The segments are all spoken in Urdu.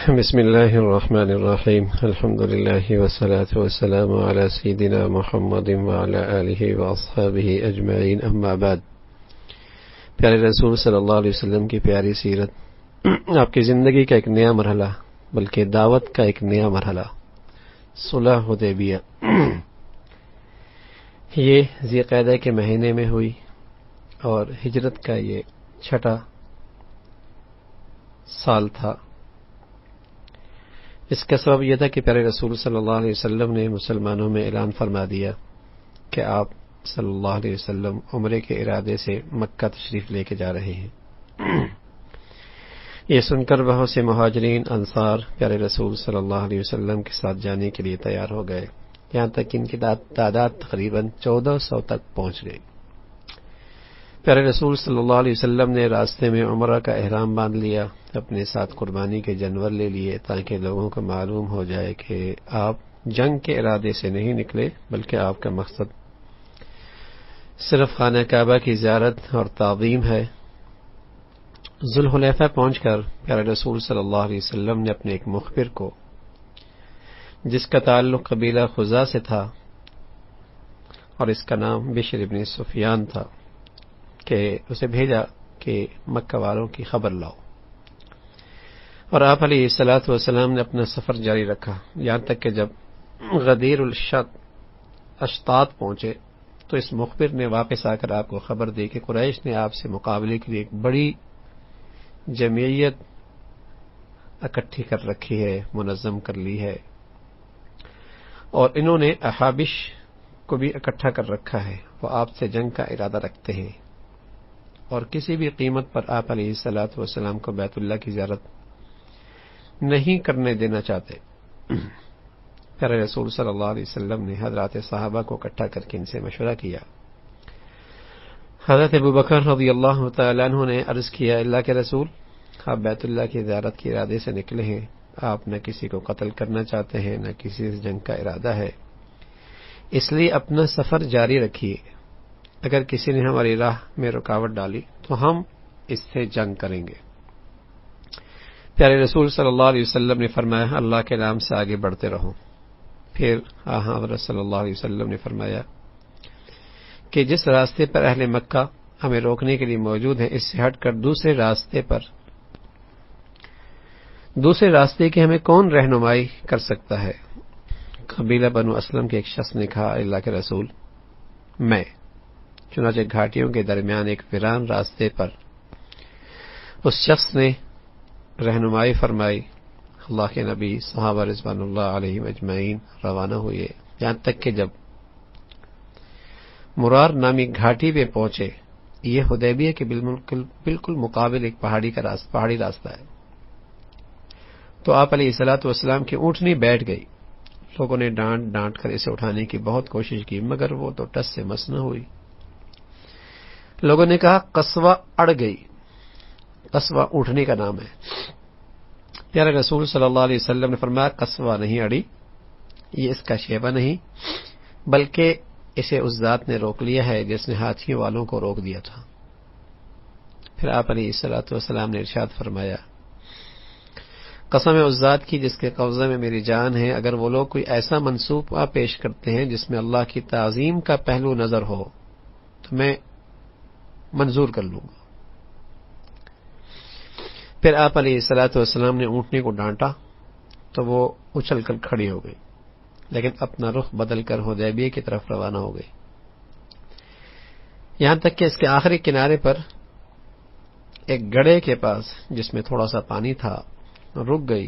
بسم الله الرحمن الرحيم الحمد لله والصلاة والسلام على سيدنا محمد وعلى آله وأصحابه أجمعين أما بعد. پیارے رسول صلی اللہ علیہ وسلم کی پیاری سیرت آپ کی زندگی کا ایک نیا مرحلہ بلکہ دعوت کا ایک نیا مرحلہ صلح حدیبیہ یہ ذی قعدہ کے مہینے میں ہوئی اور ہجرت کا یہ چھٹا سال تھا. اس کا سبب یہ تھا کہ پیارے رسول صلی اللہ علیہ وسلم نے مسلمانوں میں اعلان فرما دیا کہ آپ صلی اللہ علیہ وسلم عمرے کے ارادے سے مکہ تشریف لے کے جا رہے ہیں. یہ سن کر بہت سے مہاجرین انصار پیارے رسول صلی اللہ علیہ وسلم کے ساتھ جانے کے لیے تیار ہو گئے، یہاں تک کہ ان کی تعداد تقریباً 1400 تک پہنچ گئی. پیارے رسول صلی اللہ علیہ وسلم نے راستے میں عمرہ کا احرام باندھ لیا، اپنے ساتھ قربانی کے جانور لے لیے تاکہ لوگوں کو معلوم ہو جائے کہ آپ جنگ کے ارادے سے نہیں نکلے بلکہ آپ کا مقصد صرف خانہ کعبہ کی زیارت اور تعظیم ہے. ذوالحلیفہ پہنچ کر پیارے رسول صلی اللہ علیہ وسلم نے اپنے ایک مخبر کو، جس کا تعلق قبیلہ خزاع سے تھا اور اس کا نام بشر ابن سفیان تھا، کہ اسے بھیجا کہ مکہ والوں کی خبر لاؤ. اور آپ علیہ الصلوۃ والسلام نے اپنا سفر جاری رکھا یہاں تک کہ جب غدیر اشتات پہنچے تو اس مخبر نے واپس آ کر آپ کو خبر دی کہ قریش نے آپ سے مقابلے کے لیے ایک بڑی جمعیت اکٹھی کر رکھی ہے، منظم کر لی ہے، اور انہوں نے احابش کو بھی اکٹھا کر رکھا ہے. وہ آپ سے جنگ کا ارادہ رکھتے ہیں اور کسی بھی قیمت پر آپ علیہ الصلوۃ والسلام کو بیت اللہ کی زیارت نہیں کرنے دینا چاہتے. پیارے رسول صلی اللہ علیہ وسلم نے حضرات صحابہ کو اکٹھا کر کے ان سے مشورہ کیا. حضرت ابوبکر رضی اللہ تعالیٰ عنہ نے عرض کیا، اللہ کے رسول، آپ بیت اللہ کی زیارت کے ارادے سے نکلے ہیں، آپ نہ کسی کو قتل کرنا چاہتے ہیں نہ کسی سے جنگ کا ارادہ ہے، اس لیے اپنا سفر جاری رکھیے. اگر کسی نے ہماری راہ میں رکاوٹ ڈالی تو ہم اس سے جنگ کریں گے. پیارے رسول صلی اللہ علیہ وسلم نے فرمایا، اللہ کے نام سے آگے بڑھتے رہو. پھر حضرت صلی اللہ علیہ وسلم نے فرمایا کہ جس راستے پر اہل مکہ ہمیں روکنے کے لیے موجود ہیں، اس سے ہٹ کر دوسرے راستے کی ہمیں کون رہنمائی کر سکتا ہے؟ قبیلہ بنو اسلم کے ایک شخص نے کہا، اللہ کے رسول، میں. چنانچہ گھاٹیوں کے درمیان ایک ویران راستے پر اس شخص نے رہنمائی فرمائی. اللہ کے نبی، صحابہ رضوان اللہ علیہم اجمعین روانہ ہوئے، یہاں تک کہ جب مرار نامی گھاٹی پہ پہنچے. یہ حدیبیہ کے بالکل مقابل ایک پہاڑی راستہ ہے. تو آپ علیہ الصلوۃ والسلام کی اونٹنی بیٹھ گئی. لوگوں نے ڈانٹ کر اسے اٹھانے کی بہت کوشش کی مگر وہ تو ٹس سے مس نہ ہوئی. لوگوں نے کہا قصوہ اڑ گئی. قصوہ اونٹنی کا نام ہے. پیارے رسول صلی اللہ علیہ وسلم نے فرمایا، قصوہ نہیں اڑی، یہ اس کا شیبہ نہیں بلکہ اسے اس ذات نے روک لیا ہے جس نے ہاتھیوں والوں کو روک دیا تھا. پھر آپ علیہ الصلوۃ والسلام نے ارشاد فرمایا، قسم ہے اس ذات کی جس کے قبضے میں میری جان ہے، اگر وہ لوگ کوئی ایسا منصوبہ پیش کرتے ہیں جس میں اللہ کی تعظیم کا پہلو نظر ہو تو میں منظور کر لوں گا. پھر آپ علیہ الصلوۃ والسلام نے اونٹنی کو ڈانٹا تو وہ اچھل کر کھڑی ہو گئی، لیکن اپنا رخ بدل کر حدیبیہ کی طرف روانہ ہو گئی. یہاں تک کہ اس کے آخری کنارے پر ایک گڑھے کے پاس جس میں تھوڑا سا پانی تھا رک گئی.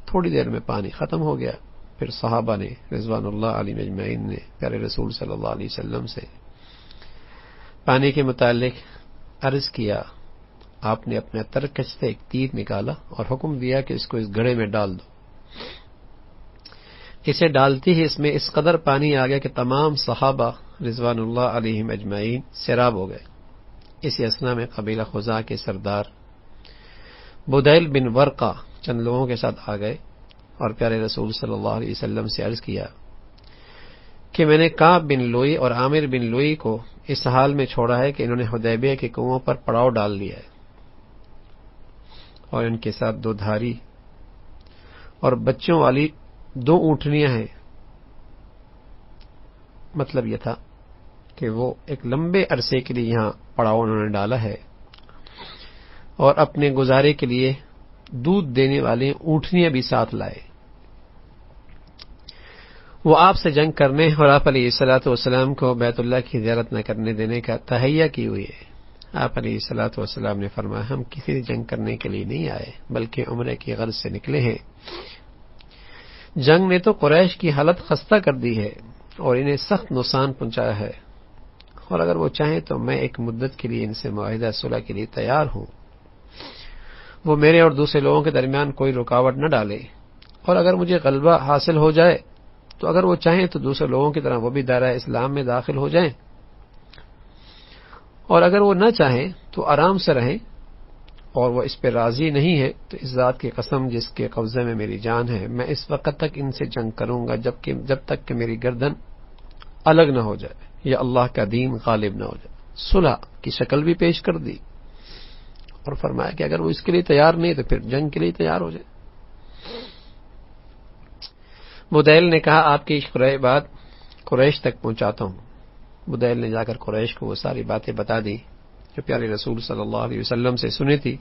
تھوڑی دیر میں پانی ختم ہو گیا. پھر صحابہ نے رضوان اللہ علیہم اجمعین نے پیارے رسول صلی اللہ علیہ وسلم سے پانی کے متعلق عرض کیا. آپ نے اپنے ترکش سے ایک تیر نکالا اور حکم دیا کہ اس کو اس گڑھے میں ڈال دو. اسے ڈالتی ہی اس میں اس قدر پانی آ گیا کہ تمام صحابہ رضوان اللہ علیہم اجمعین سیراب ہو گئے. اسی اثنا میں قبیلہ خزاع کے سردار بدیل بن ورقہ چند لوگوں کے ساتھ آ گئے اور پیارے رسول صلی اللہ علیہ وسلم سے عرض کیا کہ میں نے کعب بن لوئی اور عامر بن لوئی کو اس حال میں چھوڑا ہے کہ انہوں نے حدیبیہ کے کنووں پر پڑاؤ ڈال لیا ہے اور ان کے ساتھ 2 دھاری اور بچوں والی 2 اونٹنیاں ہیں۔ مطلب یہ تھا کہ وہ ایک لمبے عرصے کے لیے یہاں پڑاؤ انہوں نے ڈالا ہے، اور اپنے گزارے کے لیے دودھ دینے والے اونٹنیاں بھی ساتھ لائے۔ وہ آپ سے جنگ کرنے اور آپ علیہ الصلوۃ والسلام کو بیت اللہ کی زیارت نہ کرنے دینے کا تہیہ کی ہوئی ہے۔ آپ علیہ الصلوۃ والسلام نے فرمایا، ہم کسی جنگ کرنے کے لیے نہیں آئے بلکہ عمرے کی غرض سے نکلے ہیں۔ جنگ نے تو قریش کی حالت خستہ کر دی ہے اور انہیں سخت نقصان پہنچایا ہے، اور اگر وہ چاہیں تو میں ایک مدت کے لیے ان سے معاہدہ صلح کے لیے تیار ہوں۔ وہ میرے اور دوسرے لوگوں کے درمیان کوئی رکاوٹ نہ ڈالے، اور اگر مجھے غلبہ حاصل ہو جائے تو اگر وہ چاہیں تو دوسرے لوگوں کی طرح وہ بھی دائرہ اسلام میں داخل ہو جائیں، اور اگر وہ نہ چاہیں تو آرام سے رہیں، اور وہ اس پہ راضی نہیں ہے تو اس ذات کی قسم جس کے قبضے میں میری جان ہے، میں اس وقت تک ان سے جنگ کروں گا جب تک کہ میری گردن الگ نہ ہو جائے یا اللہ کا دین غالب نہ ہو جائے۔ صلح کی شکل بھی پیش کر دی اور فرمایا کہ اگر وہ اس کے لیے تیار نہیں تو پھر جنگ کے لیے تیار ہو جائے۔ بدیل نے کہا، آپ کی بات قریش تک پہنچاتا ہوں۔ بدیل نے جا کر قریش کو وہ ساری باتیں بتا دی جو پیارے رسول صلی اللہ علیہ وسلم سے سنی تھی۔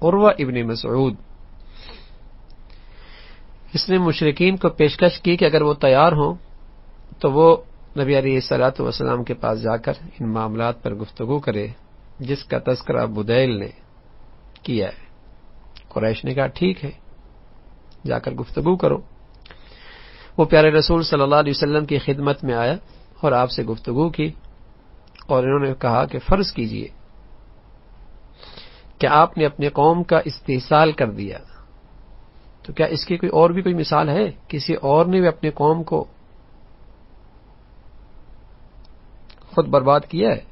عروہ ابن مسعود، اس نے مشرکین کو پیشکش کی کہ اگر وہ تیار ہوں تو وہ نبی علیہ الصلوۃ والسلام کے پاس جا کر ان معاملات پر گفتگو کرے جس کا تذکرہ بدیل نے کیا ہے۔ قریش نے کہا ٹھیک ہے، جا کر گفتگو کرو۔ وہ پیارے رسول صلی اللہ علیہ وسلم کی خدمت میں آیا اور آپ سے گفتگو کی، اور انہوں نے کہا کہ فرض کیجئے کہ آپ نے اپنے قوم کا استحصال کر دیا، تو کیا اس کی کوئی مثال ہے؟ کسی اور نے بھی اپنے قوم کو خود برباد کیا ہے؟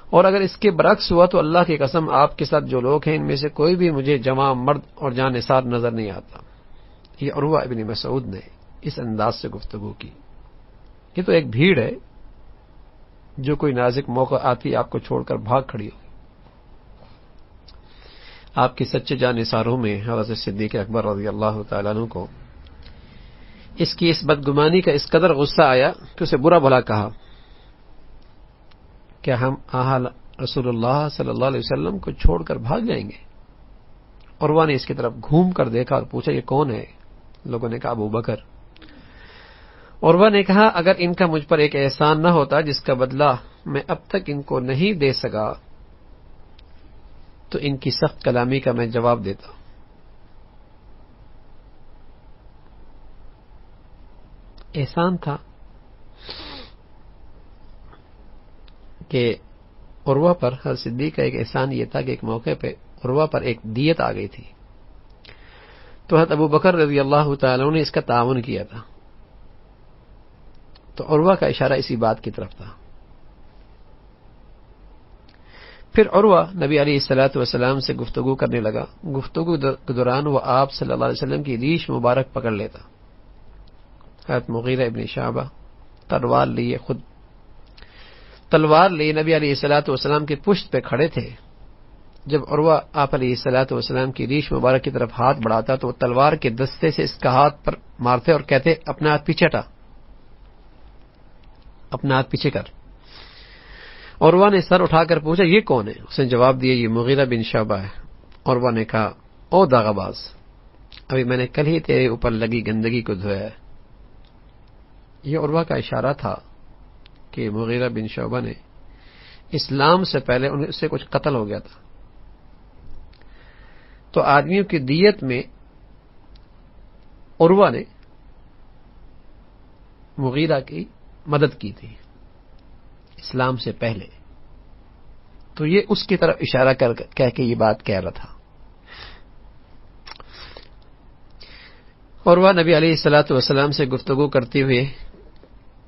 اور اگر اس کے برعکس ہوا تو اللہ کی قسم آپ کے ساتھ جو لوگ ہیں ان میں سے کوئی بھی مجھے جوان مرد اور جان نثار نظر نہیں آتا۔ یہ عروہ ابن مسعود نے اس انداز سے گفتگو کی۔ یہ تو ایک بھیڑ ہے جو کوئی نازک موقع آتی آپ کو چھوڑ کر بھاگ کھڑی ہو۔ آپ کے سچے جان نثاروں میں حضرت صدیق اکبر رضی اللہ تعالیٰ عنہ کو اس کی اس بدگمانی کا اس قدر غصہ آیا کہ اسے برا بھلا کہا، کیا ہم رسول اللہ صلی اللہ علیہ وسلم کو چھوڑ کر بھاگ جائیں گے؟ عروہ نے اس کی طرف گھوم کر دیکھا اور پوچھا یہ کون ہے؟ لوگوں نے کہا ابو بکر۔ عروہ نے کہا اگر ان کا مجھ پر ایک احسان نہ ہوتا جس کا بدلہ میں اب تک ان کو نہیں دے سکا تو ان کی سخت کلامی کا میں جواب دیتا۔ احسان تھا کہ عروہ پر حضرت صدیق کا ایک احسان یہ تھا کہ ایک موقع پہ عروہ پر ایک دیت آ گئی تھی، تو حضرت ابو بکر رضی اللہ تعالیٰ نے اس کا تعاون کیا تھا، تو عروہ کا اشارہ اسی بات کی طرف تھا۔ پھر عروہ نبی علیہ الصلوۃ والسلام سے گفتگو کرنے لگا۔ گفتگو کے دوران وہ آپ صلی اللہ علیہ وسلم کی ریش مبارک پکڑ لیتا۔ حضرت مغیرہ ابن شعبہ تلوار لیے نبی علیہ الصلوۃ والسلام کی پشت پہ کھڑے تھے۔ جب عروہ آپ علیہ الصلوۃ والسلام کی ریش مبارک کی طرف ہاتھ بڑھاتا تو وہ تلوار کے دستے سے اس کا ہاتھ پر مارتے اور کہتے اپنا ہاتھ پیچھے ہٹا، اپنا ہاتھ پیچھے کر۔ عروہ نے سر اٹھا کر پوچھا یہ کون ہے؟ اس نے جواب دیا یہ مغیرہ بن شعبہ ہے۔ عروہ نے کہا او داغا باز، ابھی میں نے کل ہی تیرے اوپر لگی گندگی کو دھویا ہے۔ یہ عروہ کا اشارہ تھا کہ مغیرہ بن شعبہ نے اسلام سے پہلے ان سے کچھ قتل ہو گیا تھا، تو آدمیوں کی دیت میں عروہ نے مغیرہ کی مدد کی تھی اسلام سے پہلے، تو یہ اس کی طرف اشارہ کہہ کے یہ بات کہہ رہا تھا۔ عروہ نبی علیہ الصلوۃ والسلام سے گفتگو کرتے ہوئے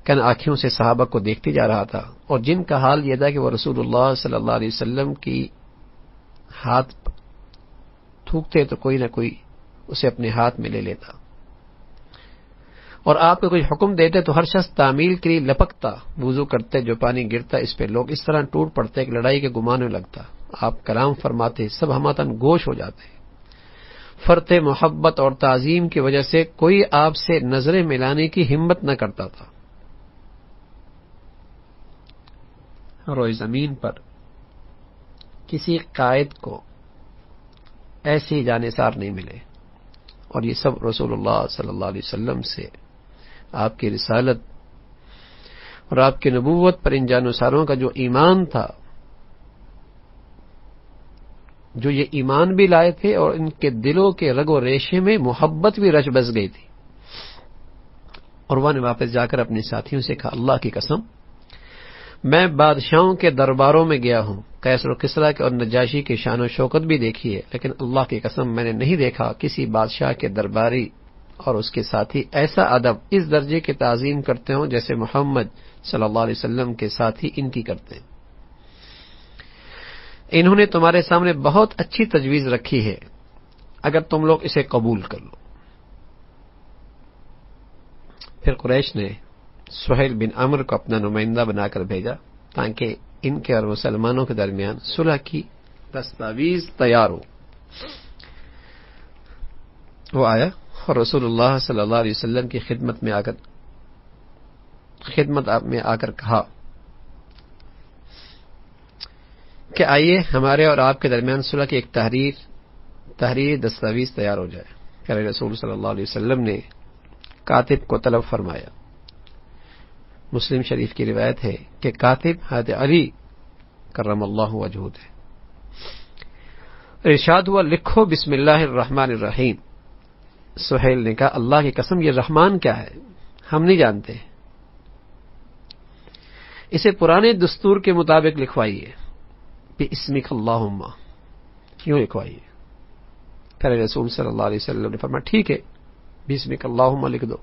کن آنکھوں سے صحابہ کو دیکھتی جا رہا تھا، اور جن کا حال یہ تھا کہ وہ رسول اللہ صلی اللہ علیہ وسلم کی ہاتھ تھوکتے تو کوئی نہ کوئی اسے اپنے ہاتھ میں لے لیتا، اور آپ کو کوئی حکم دیتے تو ہر شخص تعمیل کے لیے لپکتا، وضو کرتے جو پانی گرتا اس پہ لوگ اس طرح ٹوٹ پڑتے کہ لڑائی کے گمان میں لگتا، آپ کلام فرماتے سب ہماتن گوش ہو جاتے۔ فرط محبت اور تعظیم کی وجہ سے کوئی آپ سے نظریں ملانے کی ہمت نہ کرتا تھا. روئے زمین پر کسی قائد کو ایسی جانثار نہیں ملے، اور یہ سب رسول اللہ صلی اللہ علیہ وسلم سے آپ کی رسالت اور آپ کی نبوت پر ان جانثاروں کا جو ایمان تھا، جو یہ ایمان بھی لائے تھے اور ان کے دلوں کے رگ و ریشے میں محبت بھی رچ بس گئی تھی. اور وہ نے واپس جا کر اپنے ساتھیوں سے کہا، اللہ کی قسم میں بادشاہوں کے درباروں میں گیا ہوں، قیصر و کسریٰ کے اور نجاشی کی شان و شوکت بھی دیکھی ہے، لیکن اللہ کی قسم میں نے نہیں دیکھا کسی بادشاہ کے درباری اور اس کے ساتھی ایسا ادب، اس درجے کی تعظیم کرتے ہوں جیسے محمد صلی اللہ علیہ وسلم کے ساتھی ان کی کرتے ہیں. انہوں نے تمہارے سامنے بہت اچھی تجویز رکھی ہے، اگر تم لوگ اسے قبول کر لو. پھر قریش نے سہیل بن عمرو کو اپنا نمائندہ بنا کر بھیجا تاکہ ان کے اور مسلمانوں کے درمیان صلح کی دستاویز تیار ہو. وہ آیا اور رسول اللہ صلی اللہ علیہ وسلم کی خدمت میں آ کر کہا کہ آئیے ہمارے اور آپ کے درمیان صلح کی ایک تحریر دستاویز تیار ہو جائے. کہ رسول صلی اللہ علیہ وسلم نے کاتب کو طلب فرمایا. مسلم شریف کی روایت ہے کہ کاتب حضرت علی کرم اللہ وجہہ ہے. ارشاد ہوا، لکھو بسم اللہ الرحمن الرحیم. سہیل نے کہا، اللہ کی قسم یہ رحمان کیا ہے، ہم نہیں جانتے، اسے پرانے دستور کے مطابق لکھوائیے، بِاسْمِكَ اللہم کیوں لکھوائیے. پھر رسول صلی اللہ علیہ وسلم نے فرمایا ٹھیک ہے، بِاسْمِكَ اللہم لکھ دو.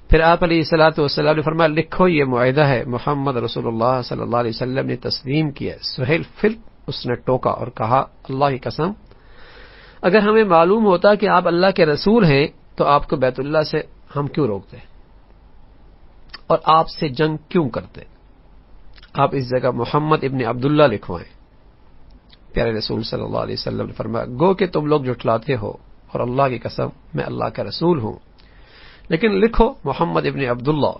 پھر آپ علیہ الصلوۃ والسلام نے فرمایا لکھو یہ معاہدہ ہے، محمد رسول اللہ صلی اللہ علیہ وسلم نے تسلیم کیا. سہیل پھر اس نے ٹوکا اور کہا، اللہ کی قسم اگر ہمیں معلوم ہوتا کہ آپ اللہ کے رسول ہیں تو آپ کو بیت اللہ سے ہم کیوں روکتے اور آپ سے جنگ کیوں کرتے. آپ اس جگہ محمد ابن عبداللہ لکھوائیں. پیارے رسول صلی اللہ علیہ وسلم نے فرمایا گو کہ تم لوگ جھٹلاتے ہو اور اللہ کی قسم میں اللہ کا رسول ہوں، لیکن لکھو محمد ابن عبداللہ.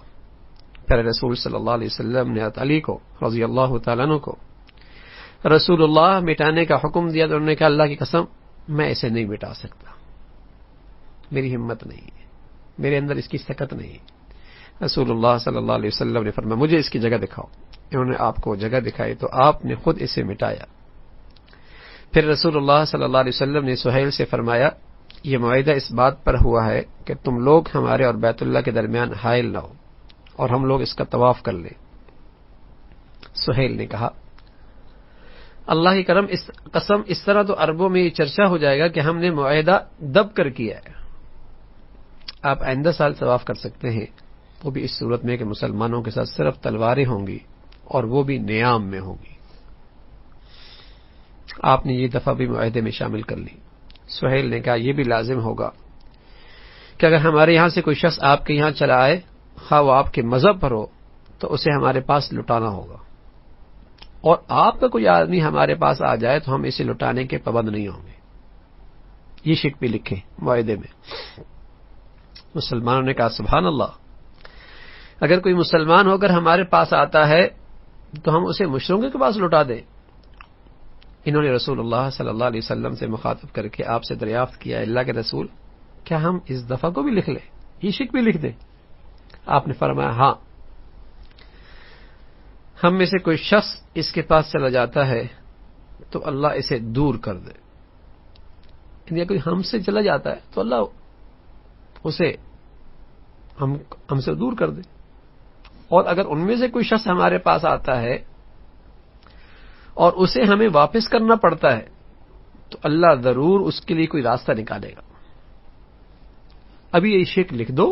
پیارے رسول صلی اللہ علیہ وسلم نے علی کو رضی اللہ تعالیٰ عنہ کو رسول اللہ مٹانے کا حکم دیا تو انہوں نے کہا، اللہ کی قسم میں اسے نہیں مٹا سکتا، میری ہمت نہیں ہے، میرے اندر اس کی طاقت نہیں ہے. رسول اللہ صلی اللہ علیہ وسلم نے فرمایا مجھے اس کی جگہ دکھاؤ. انہوں نے آپ کو جگہ دکھائی تو آپ نے خود اسے مٹایا. پھر رسول اللہ صلی اللہ علیہ وسلم نے سہیل سے فرمایا یہ معاہدہ اس بات پر ہوا ہے کہ تم لوگ ہمارے اور بیت اللہ کے درمیان حائل نہ ہو اور ہم لوگ اس کا طواف کر لیں. سہیل نے کہا، اللہ کی قسم اس طرح تو عربوں میں یہ چرچا ہو جائے گا کہ ہم نے معاہدہ دب کر کیا ہے. آپ آئندہ سال طواف کر سکتے ہیں، وہ بھی اس صورت میں کہ مسلمانوں کے ساتھ صرف تلواریں ہوں گی اور وہ بھی نیام میں ہوں گی. آپ نے یہ دفعہ بھی معاہدے میں شامل کر لی. سہیل نے کہا یہ بھی لازم ہوگا کہ اگر ہمارے یہاں سے کوئی شخص آپ کے یہاں چلا آئے، خواہ وہ آپ کے مذہب پر ہو، تو اسے ہمارے پاس لٹانا ہوگا، اور آپ کا کوئی آدمی ہمارے پاس آ جائے تو ہم اسے لٹانے کے پابند نہیں ہوں گے. یہ شک بھی لکھیں معاہدے میں. مسلمانوں نے کہا سبحان اللہ، اگر کوئی مسلمان ہو کر ہمارے پاس آتا ہے تو ہم اسے مشرکوں کے پاس لٹا دیں. انہوں نے رسول اللہ صلی اللہ علیہ وسلم سے مخاطب کر کے آپ سے دریافت کیا، اللہ کے رسول کیا ہم اس دفعہ کو بھی لکھ لیں، یہ شک بھی لکھ دیں؟ آپ نے فرمایا ہاں، ہم میں سے کوئی شخص اس کے پاس چلا جاتا ہے تو اللہ اسے دور کر دے. یعنی کوئی ہم سے چلا جاتا ہے تو اللہ اسے ہم سے دور کر دے، اور اگر ان میں سے کوئی شخص ہمارے پاس آتا ہے اور اسے ہمیں واپس کرنا پڑتا ہے تو اللہ ضرور اس کے لیے کوئی راستہ نکالے گا. ابھی یہ شک لکھ دو،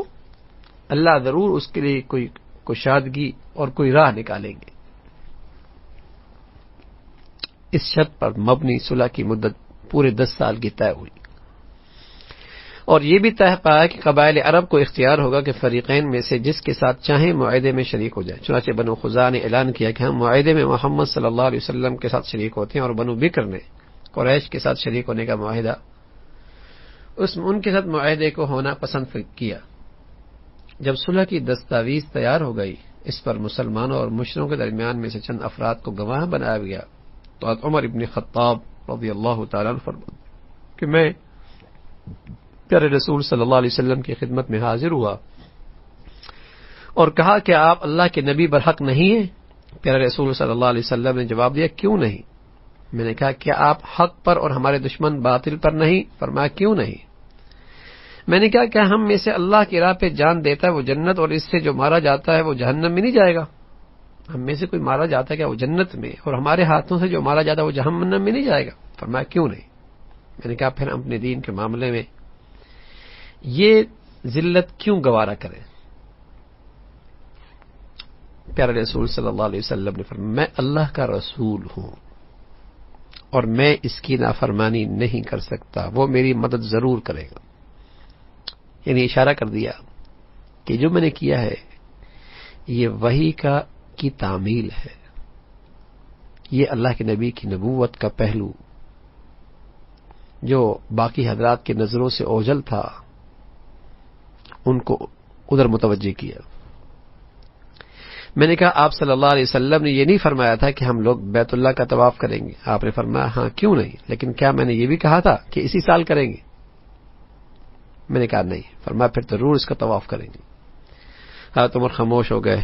اللہ ضرور اس کے لیے کوئی کشادگی اور کوئی راہ نکالیں گے. اس شرط پر مبنی صلح کی مدت پورے 10 سال کی طے ہوئی، اور یہ بھی طے پایا کہ قبائل عرب کو اختیار ہوگا کہ فریقین میں سے جس کے ساتھ چاہیں معاہدے میں شریک ہو جائے. چنانچہ بنو خزاعہ نے اعلان کیا کہ ہم معاہدے میں محمد صلی اللہ علیہ وسلم کے ساتھ شریک ہوتے ہیں، اور بنو بکر نے قریش کے ساتھ شریک ہونے کا معاہدہ ان کے ساتھ معاہدے کو ہونا پسند کیا۔ جب صلح کی دستاویز تیار ہو گئی، اس پر مسلمانوں اور مشرکوں کے درمیان میں سے چند افراد کو گواہ بنایا گیا، تو عمر ابن خطاب رضی اللہ تعالیٰ عنہ فرماتے کہ میں پیارے رسول صلی اللہ علیہ وسلم کی خدمت میں حاضر ہوا اور کہا کہ آپ اللہ کے نبی برحق نہیں ہیں؟ پیارے رسول صلی اللہ علیہ وسلم نے جواب دیا کیوں نہیں؟ میں نے کہا کیا آپ حق پر اور ہمارے دشمن باطل پر نہیں؟ فرمایا کیوں نہیں؟ میں نے کہا کیا ہم میں سے اللہ کی راہ پہ جان دیتا ہے وہ جنت اور اس سے جو مارا جاتا ہے وہ جہنم میں نہیں جائے گا؟ ہم میں سے کوئی مارا جاتا ہے کیا وہ جنت میں، اور ہمارے ہاتھوں سے جو مارا جاتا ہے وہ جہنم میں نہیں جائے گا؟ فرمایا کیوں نہیں؟ میں نے کہا پھر ہم اپنے دین کے معاملے میں یہ ذلت کیوں گوارا کریں؟ پیارے رسول صلی اللہ علیہ وسلم نے فرمایا میں اللہ کا رسول ہوں اور میں اس کی نافرمانی نہیں کر سکتا، وہ میری مدد ضرور کرے گا۔ یعنی اشارہ کر دیا کہ جو میں نے کیا ہے یہ وحی کی تعمیل ہے، یہ اللہ کے نبی کی نبوت کا پہلو جو باقی حضرات کے نظروں سے اوجھل تھا ان کو ادھر متوجہ کیا۔ میں نے کہا آپ صلی اللہ علیہ وسلم نے یہ نہیں فرمایا تھا کہ ہم لوگ بیت اللہ کا طواف کریں گے؟ آپ نے فرمایا ہاں کیوں نہیں، لیکن کیا میں نے یہ بھی کہا تھا کہ اسی سال کریں گے؟ میں نے کہا نہیں۔ فرمایا پھر ضرور اس کا طواف کریں گے۔ حضرت عمر خاموش ہو گئے،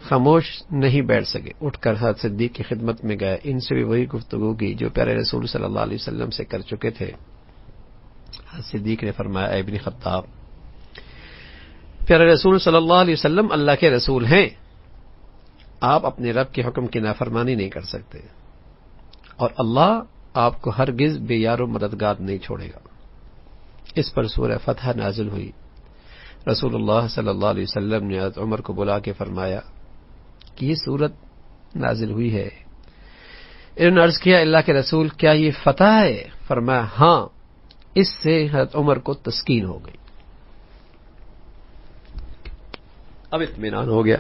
خاموش نہیں بیٹھ سکے، اٹھ کر حضرت صدیق کی خدمت میں گئے، ان سے بھی وہی گفتگو کی جو پیارے رسول صلی اللہ علیہ وسلم سے کر چکے تھے۔ حضرت صدیق نے فرمایا اے ابن خطاب، پیارے رسول صلی اللہ علیہ وسلم اللہ کے رسول ہیں، آپ اپنے رب کے حکم کی نافرمانی نہیں کر سکتے، اور اللہ آپ کو ہرگز بے یار و مددگار نہیں چھوڑے گا۔ اس پر سورہ فتح نازل ہوئی۔ رسول اللہ صلی اللہ علیہ وسلم نے حضرت عمر کو بلا کے فرمایا کہ یہ سورت نازل ہوئی ہے۔ انہوں نے عرض کیا اللہ کے رسول کیا یہ فتح ہے؟ فرمایا ہاں۔ اس سے حضرت عمر کو تسکین ہو گئی، اب اطمینان ہو گیا۔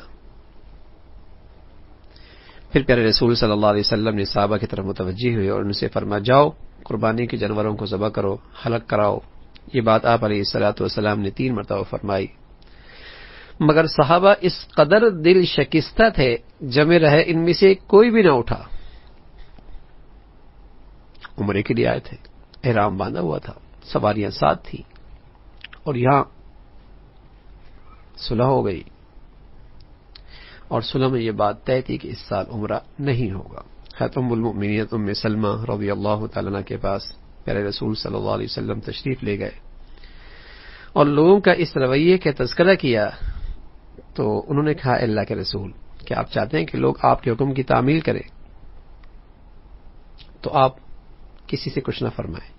پھر پیارے رسول صلی اللہ علیہ وسلم نے صحابہ کی طرف متوجہ ہوئے اور ان سے فرمایا جاؤ قربانی کے جانوروں کو ذبح کرو، حلق کراؤ۔ یہ بات آپ علیہ الصلوۃ والسلام نے 3 مرتبہ فرمائی، مگر صحابہ اس قدر دل شکستہ تھے، جمے رہے، ان میں سے کوئی بھی نہ اٹھا۔ عمرے کے لیے آئے تھے، احرام باندھا ہوا تھا، سواریاں ساتھ تھیں، اور یہاں صلح ہو گئی، اور صلح میں یہ بات طے تھی کہ اس سال عمرہ نہیں ہوگا۔ حضرت ام المؤمنین ام سلمہ رضی اللہ تعالیٰ عنہ کے پاس پیارے رسول صلی اللہ علیہ وسلم تشریف لے گئے اور لوگوں کا اس رویے کا تذکرہ کیا، تو انہوں نے کہا اللہ کے رسول کہ آپ چاہتے ہیں کہ لوگ آپ کے حکم کی تعمیل کریں تو آپ کسی سے کچھ نہ فرمائیں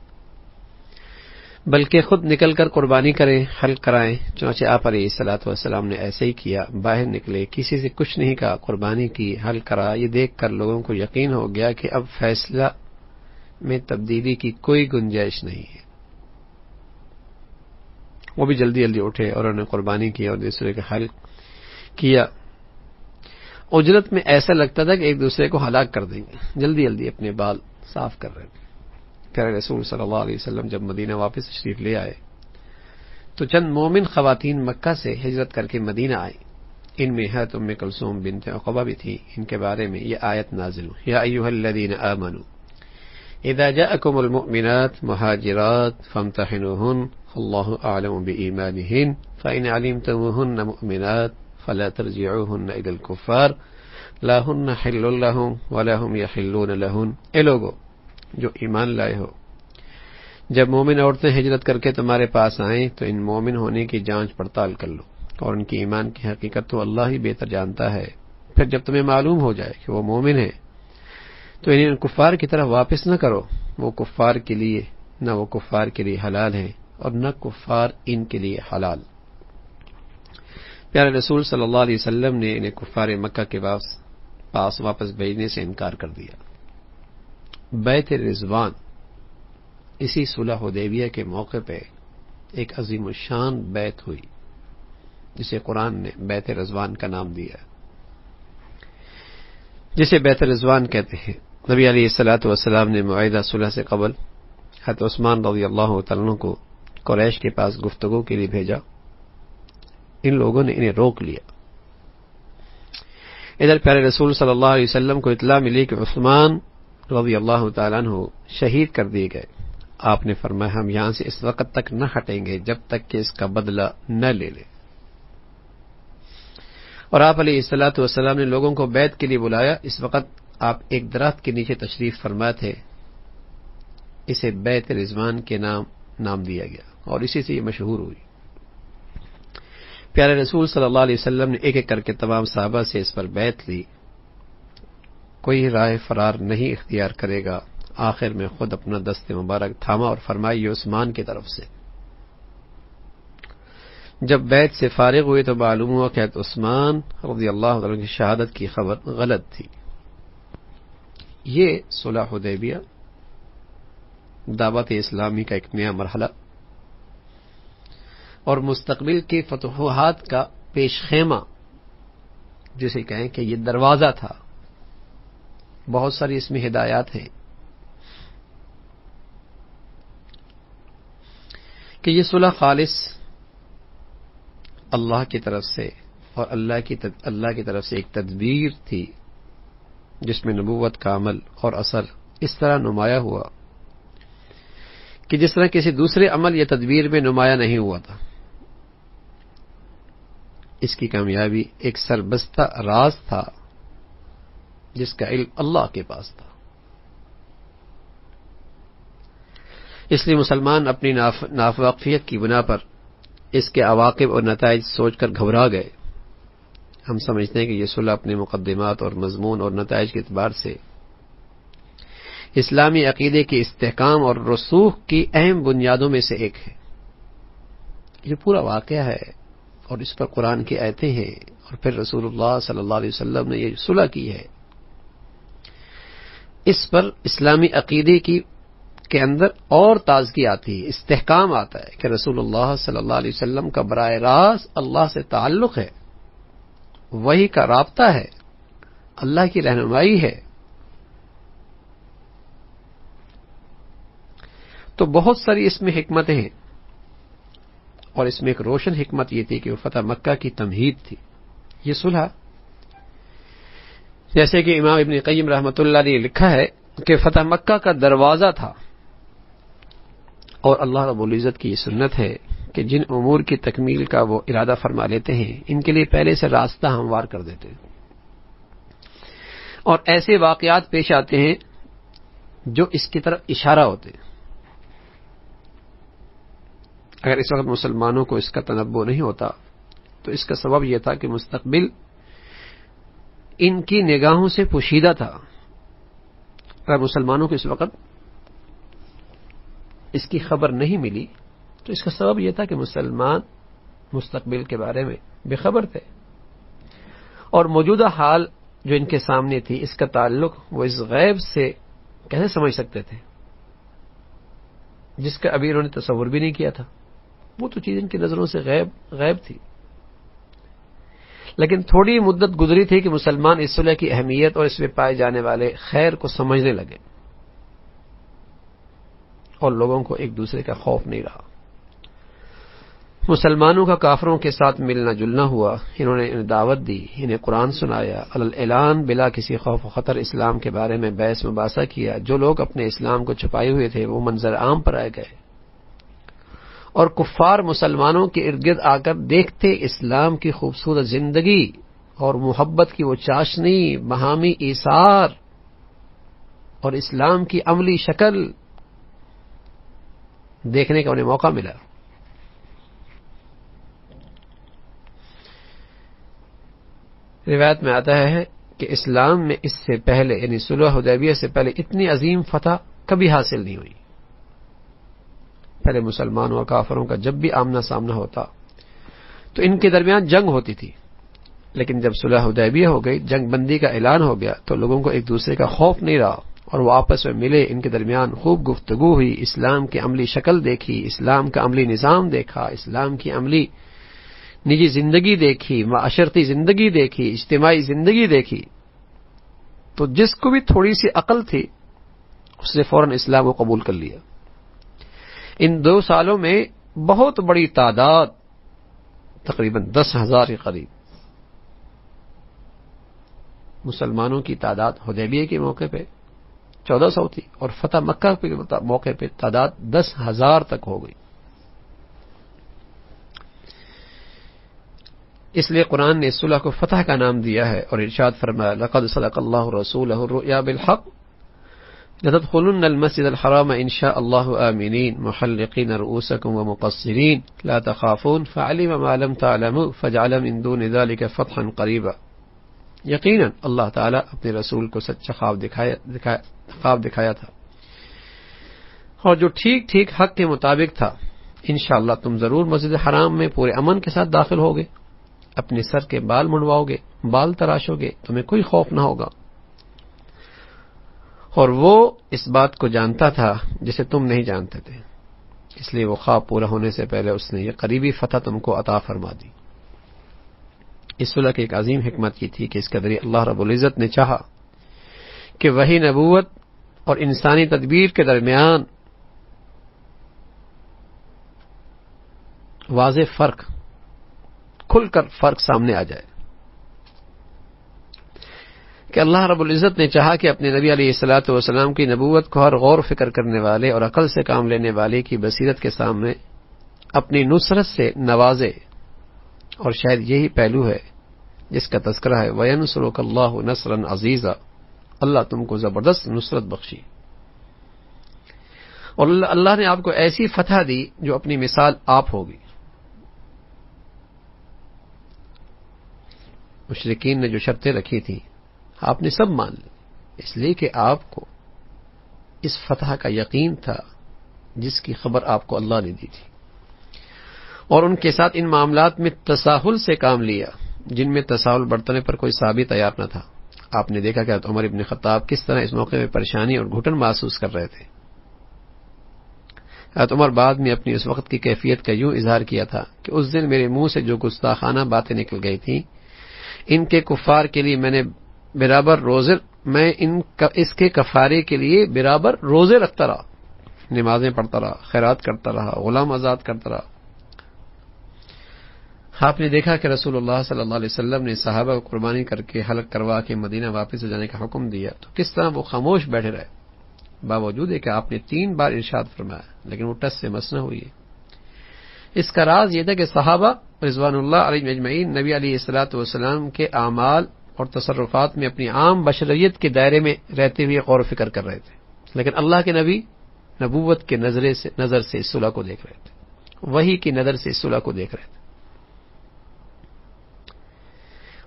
بلکہ خود نکل کر قربانی کریں، حلق کرائیں۔ چنانچہ آپ علیہ الصلوۃ والسلام نے ایسے ہی کیا، باہر نکلے، کسی سے کچھ نہیں کہا، قربانی کی، حلق کرا۔ یہ دیکھ کر لوگوں کو یقین ہو گیا کہ اب فیصلہ میں تبدیلی کی کوئی گنجائش نہیں ہے۔ وہ بھی جلدی جلدی اٹھے اور انہوں نے قربانی کی اور دوسرے کا حلق کیا۔ اجرت میں ایسا لگتا تھا کہ ایک دوسرے کو ہلاک کر دیں گے، جلدی جلدی اپنے بال صاف کر رہے تھے۔ پیارے رسول صلی اللہ علیہ وسلم جب مدینہ واپس تشریف لے آئے تو چند مومن خواتین مکہ سے ہجرت کر کے مدینہ آئیں، ان میں حضرت ام کلثوم بنت عقبہ بھی تھی۔ ان کے بارے میں یہ آیت نازل ہوئی، یا ایھا الذین آمنوا اذا جاءکم المؤمنات مہاجرات فامتحنوہن اللہ اعلم بایمانہن فإن علمتموہن مؤمنات فلا ترجعوہن الی الکفار لا ہن حل لہم ولا ہم یحلون لہن۔ اے لوگو جو ایمان لائے ہو، جب مومن عورتیں ہجرت کر کے تمہارے پاس آئیں تو ان مومن ہونے کی جانچ پڑتال کر لو، اور ان کی ایمان کی حقیقت تو اللہ ہی بہتر جانتا ہے۔ پھر جب تمہیں معلوم ہو جائے کہ وہ مومن ہے تو انہیں کفار کی طرف واپس نہ کرو، وہ کفار کے لیے نہ وہ کفار کے لیے حلال ہیں اور نہ کفار ان کے لیے حلال۔ پیارے رسول صلی اللہ علیہ وسلم نے انہیں کفار مکہ کے پاس واپس بھیجنے سے انکار کر دیا۔ بیعت رضوان، اسی صلح حدیبیہ کے موقع پہ ایک عظیم الشان بیعت ہوئی جسے قرآن نے بیعت رضوان کا نام دیا، جسے بیعت رضوان کہتے ہیں۔ نبی علیہ الصلوۃ والسلام نے معاہدہ صلح سے قبل حضرت عثمان رضی اللہ تعالیٰ عنہ کو قریش کے پاس گفتگو کے لیے بھیجا. ان لوگوں نے انہیں روک لیا. ادھر پیارے رسول صلی اللہ علیہ وسلم کو اطلاع ملی کہ عثمان رضی اللہ تعالیٰ عنہ شہید کر دیے گئے. آپ نے فرمایا ہم یہاں سے اس وقت تک نہ ہٹیں گے جب تک کہ اس کا بدلہ نہ لے لیں. اور آپ علیہ الصلوۃ والسلام نے لوگوں کو بیعت کے لیے بلایا. اس وقت آپ ایک درخت کے نیچے تشریف فرما تھے. اسے بیعت رضوان کے نام دیا گیا اور اسی سے یہ مشہور ہوئی. پیارے رسول صلی اللہ علیہ وسلم نے ایک ایک کر کے تمام صحابہ سے اس پر بیعت لی. کوئی راہ فرار نہیں اختیار کرے گا. آخر میں خود اپنا دست مبارک تھاما اور فرمائی یہ عثمان کی طرف سے. جب بیعت سے فارغ ہوئے تو معلوم ہوا کہ عثمان رضی اللہ عنہ کی شہادت کی خبر غلط تھی. یہ صلح حدیبیہ دعوت اسلامی کا ایک نیا مرحلہ اور مستقبل کے فتوحات کا پیش خیمہ جسے کہیں کہ یہ دروازہ تھا. بہت ساری اس میں ہدایات ہیں کہ یہ صلح خالص اللہ کی طرف سے اور اللہ کی طرف سے ایک تدبیر تھی جس میں نبوت کا عمل اور اثر اس طرح نمایاں ہوا کہ جس طرح کسی دوسرے عمل یا تدبیر میں نمایاں نہیں ہوا تھا. اس کی کامیابی ایک سربستہ راز تھا جس کا علم اللہ کے پاس تھا. اس لیے مسلمان اپنی ناواقفیت کی بنا پر اس کے عواقب اور نتائج سوچ کر گھبرا گئے. ہم سمجھتے ہیں کہ یہ صلح اپنے مقدمات اور مضمون اور نتائج کے اعتبار سے اسلامی عقیدے کے استحکام اور رسوخ کی اہم بنیادوں میں سے ایک ہے. یہ پورا واقعہ ہے اور اس پر قرآن کی آیتیں ہیں اور پھر رسول اللہ صلی اللہ علیہ وسلم نے یہ صلح کی ہے. اس پر اسلامی عقیدے کے اندر اور تازگی آتی ہے, استحکام آتا ہے کہ رسول اللہ صلی اللہ علیہ وسلم کا براہ راست اللہ سے تعلق ہے, وحی کا رابطہ ہے, اللہ کی رہنمائی ہے. تو بہت ساری اس میں حکمتیں ہیں اور اس میں ایک روشن حکمت یہ تھی کہ وہ فتح مکہ کی تمہید تھی. یہ صلح جیسے کہ امام ابن قیم رحمۃ اللہ نے لکھا ہے کہ فتح مکہ کا دروازہ تھا اور اللہ رب العزت کی یہ سنت ہے کہ جن امور کی تکمیل کا وہ ارادہ فرما لیتے ہیں ان کے لیے پہلے سے راستہ ہموار کر دیتے ہیں اور ایسے واقعات پیش آتے ہیں جو اس کی طرف اشارہ ہوتے ہیں. اگر اس وقت مسلمانوں کو اس کا تنبؤ نہیں ہوتا تو اس کا سبب یہ تھا کہ مستقبل ان کی نگاہوں سے پوشیدہ تھا. اگر مسلمانوں کو اس وقت اس کی خبر نہیں ملی تو اس کا سبب یہ تھا کہ مسلمان مستقبل کے بارے میں بے خبر تھے اور موجودہ حال جو ان کے سامنے تھی اس کا تعلق وہ اس غیب سے کیسے سمجھ سکتے تھے جس کا ابھی انہوں نے تصور بھی نہیں کیا تھا. وہ تو چیز ان کی نظروں سے غیب تھی. لیکن تھوڑی مدت گزری تھی کہ مسلمان اس صلح کی اہمیت اور اس میں پائے جانے والے خیر کو سمجھنے لگے اور لوگوں کو ایک دوسرے کا خوف نہیں رہا. مسلمانوں کا کافروں کے ساتھ ملنا جلنا ہوا. انہوں نے انہیں دعوت دی, انہیں قرآن سنایا, اعلان بلا کسی خوف و خطر اسلام کے بارے میں بحث مباحثہ کیا. جو لوگ اپنے اسلام کو چھپائے ہوئے تھے وہ منظر عام پر آ گئے اور کفار مسلمانوں کے ارد گرد آ کر دیکھتے اسلام کی خوبصورت زندگی اور محبت کی وہ چاشنی, باہمی ایثار اور اسلام کی عملی شکل دیکھنے کا انہیں موقع ملا. روایت میں آتا ہے کہ اسلام میں اس سے پہلے یعنی صلح حدیبیہ سے پہلے اتنی عظیم فتح کبھی حاصل نہیں ہوئی. پہلے مسلمانوں اور کافروں کا جب بھی آمنا سامنا ہوتا تو ان کے درمیان جنگ ہوتی تھی, لیکن جب صلح حدیبیہ ہو گئی, جنگ بندی کا اعلان ہو گیا تو لوگوں کو ایک دوسرے کا خوف نہیں رہا اور وہ آپس میں ملے, ان کے درمیان خوب گفتگو ہوئی, اسلام کی عملی شکل دیکھی, اسلام کا عملی نظام دیکھا, اسلام کی عملی نجی زندگی دیکھی, معاشرتی زندگی دیکھی, اجتماعی زندگی دیکھی. تو جس کو بھی تھوڑی سی عقل تھی اس نے فوراً اسلام کو قبول کر لیا. ان 2 سالوں میں بہت بڑی تعداد، تقریباً 10,000 کے قریب مسلمانوں کی تعداد حدیبیہ کے موقع پہ 1400 تھی، اور فتح مکہ کے موقع پہ تعداد 10,000 تک ہو گئی۔ اس لیے قرآن نے اس صلح کو فتح کا نام دیا ہے، اور ارشاد فرمایا لقد صدق اللہ رسولہ الرؤیا بالحق لتدخلن المسجد الحرام ان شاء اللہ آمنین محلقین رؤوسکم ومقصرین لا تخافون فعلم ما لم تعلموا فجعل من دون ذلك فتحا قریبا۔ یقیناً اللہ تعالیٰ اپنے رسول کو سچا خواب دکھایا تھا، اور جو ٹھیک ٹھیک حق کے مطابق تھا۔ انشاءاللہ تم ضرور مسجد حرام میں پورے امن کے ساتھ داخل ہوگے، اپنے سر کے بال منڈواؤ گے، بال تراشو گے، تمہیں کوئی خوف نہ ہوگا، اور وہ اس بات کو جانتا تھا جسے تم نہیں جانتے تھے، اس لیے وہ خواب پورا ہونے سے پہلے اس نے یہ قریبی فتح تم کو عطا فرما دی۔ اس صلح کی ایک عظیم حکمت یہ تھی کہ اس کے ذریعے اللہ رب العزت نے چاہا کہ وہی نبوت اور انسانی تدبیر کے درمیان واضح فرق، کھل کر فرق سامنے آ جائے، کہ اللہ رب العزت نے چاہا کہ اپنے نبی علیہ الصلوۃ والسلام کی نبوت کو ہر غور و فکر کرنے والے اور عقل سے کام لینے والے کی بصیرت کے سامنے اپنی نصرت سے نوازے، اور شاید یہی پہلو ہے جس کا تذکرہ ہے وَيَنْصُرُكَ اللَّهُ نَصْرًا عَزِيزًا، اللہ تم کو زبردست نصرت بخشی، اور اللہ نے آپ کو ایسی فتح دی جو اپنی مثال آپ ہوگی۔ مشرکین نے جو شرطیں رکھی تھیں آپ نے سب مان لی، اس لیے کہ آپ کو اس فتح کا یقین تھا جس کی خبر آپ کو اللہ نے دی تھی، اور ان کے ساتھ ان معاملات میں تساہل سے کام لیا جن میں تساہل برتنے پر کوئی صحابی تیار نہ تھا۔ آپ نے دیکھا کہ حضرت عمر ابن خطاب کس طرح اس موقع میں پریشانی اور گھٹن محسوس کر رہے تھے۔ حضرت عمر بعد میں اپنی اس وقت کی کیفیت کا یوں اظہار کیا تھا کہ اس دن میرے منہ سے جو گستاخانہ باتیں نکل گئی تھیں، ان کے کفار کے لیے میں اس کے کفارے کے لیے برابر روزے رکھتا رہا، نمازیں پڑھتا رہا، خیرات کرتا رہا، غلام آزاد کرتا رہا۔ آپ نے دیکھا کہ رسول اللہ صلی اللہ علیہ وسلم نے صحابہ کو قربانی کر کے حلق کروا کے مدینہ واپس ہو جانے کا حکم دیا تو کس طرح وہ خاموش بیٹھے رہے، باوجود ہے کہ آپ نے 3 بار ارشاد فرمایا، لیکن وہ ٹس سے مس نہ ہوئی۔ اس کا راز یہ تھا کہ صحابہ رضوان اللہ علیہم اجمعین نبی علیہ الصلوۃ والسلام کے اعمال اور تصرفات میں اپنی عام بشریت کے دائرے میں رہتے ہوئے غور و فکر کر رہے تھے، لیکن اللہ کے نبی نبوت کے نظر سے اس صلح کو دیکھ رہے تھے، وحی کی نظر سے اس صلح کو دیکھ رہے تھے،